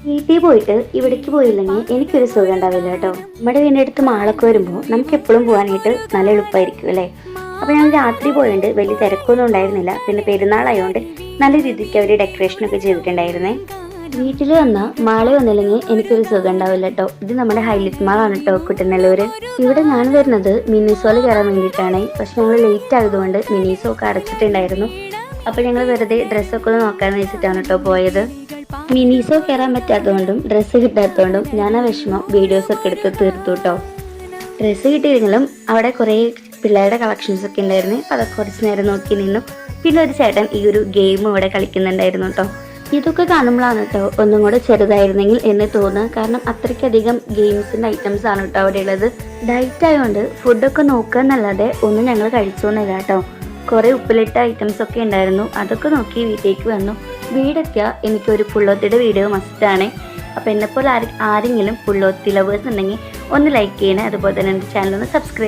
വീട്ടിൽ പോയിട്ട് ഇവിടേക്ക് പോയില്ലെങ്കിൽ എനിക്കൊരു സുഖം ഉണ്ടാവില്ല കേട്ടോ. നമ്മുടെ വീടിൻ്റെ അടുത്ത് മാളൊക്കെ വരുമ്പോൾ നമുക്ക് എപ്പോഴും പോകാനായിട്ട് നല്ല എളുപ്പമായിരിക്കും അല്ലേ. അപ്പോൾ ഞങ്ങൾ രാത്രി പോയതുകൊണ്ട് വലിയ തിരക്കൊന്നും ഉണ്ടായിരുന്നില്ല. പിന്നെ പെരുന്നാളായതുകൊണ്ട് നല്ല രീതിക്ക് അവർ ഡെക്കറേഷനൊക്കെ ചെയ്തിട്ടുണ്ടായിരുന്നേ. വീട്ടിൽ വന്നാൽ മാള് വന്നില്ലെങ്കിൽ എനിക്കൊരു സുഖം ഉണ്ടാവില്ല കേട്ടോ. ഇത് നമ്മുടെ ഹൈലൈറ്റ് മാളാണ് കേട്ടോ, കുട്ടനല്ലൂർ. ഇവിടെ ഞാൻ വരുന്നത് മിനിസോയിൽ കയറാൻ വേണ്ടിയിട്ടാണ്. പക്ഷെ ഞങ്ങൾ ലേറ്റ് ആയതുകൊണ്ട് മിനിസോ ഒക്കെ അടച്ചിട്ടുണ്ടായിരുന്നു. അപ്പോൾ ഞങ്ങൾ വെറുതെ ഡ്രസ്സൊക്കെ ഒന്ന് നോക്കാമെന്ന് വെച്ചിട്ടാണ് കേട്ടോ പോയത്. മിനിസോ കയറാൻ പറ്റാത്തതുകൊണ്ടും ഡ്രസ്സ് കിട്ടാത്തതുകൊണ്ടും ഞാൻ ആ വിഷമം വീഡിയോസൊക്കെ എടുത്ത് തീർത്തു കേട്ടോ. ഡ്രസ്സ് കിട്ടിയില്ലെങ്കിലും അവിടെ കുറേ പിള്ളേരുടെ കളക്ഷൻസ് ഒക്കെ ഉണ്ടായിരുന്നു. അപ്പോൾ അതൊക്കെ കുറച്ച് നേരം നോക്കി നിന്നു. പിന്നെ ഒരു ചേട്ടൻ ഈ ഒരു ഗെയിം ഇവിടെ കളിക്കുന്നുണ്ടായിരുന്നു കേട്ടോ. ഇതൊക്കെ കാണുമ്പോഴാണ് കേട്ടോ ഒന്നും കൂടെ ചെറുതായിരുന്നെങ്കിൽ എന്ന് തോന്നുക. കാരണം അത്രയ്ക്കധികം ഗെയിംസിൻ്റെ ഐറ്റംസ് ആണ് കേട്ടോ അവിടെ ഉള്ളത്. ഡയറ്റ് ആയതുകൊണ്ട് ഫുഡൊക്കെ നോക്കുക എന്നല്ലാതെ ഒന്നും ഞങ്ങൾ കഴിച്ചോന്നില്ല കേട്ടോ. കുറേ ഉപ്പിലിട്ട ഐറ്റംസ് ഒക്കെ ഉണ്ടായിരുന്നു. അതൊക്കെ നോക്കി വീട്ടിലേക്ക് വന്നു. വീടൊക്കെ എനിക്കൊരു പുള്ളോത്തിയുടെ വീഡിയോ മസ്റ്റാണ്. അപ്പോൾ എന്നെപ്പോലെ ആരെങ്കിലും പുള്ളോത്തി ലവേഴ്സ് ഉണ്ടെങ്കിൽ ഒന്ന് ലൈക്ക് ചെയ്യണേ. അതുപോലെ തന്നെ എൻ്റെ ചാനൽ ഒന്ന് സബ്സ്ക്രൈബ്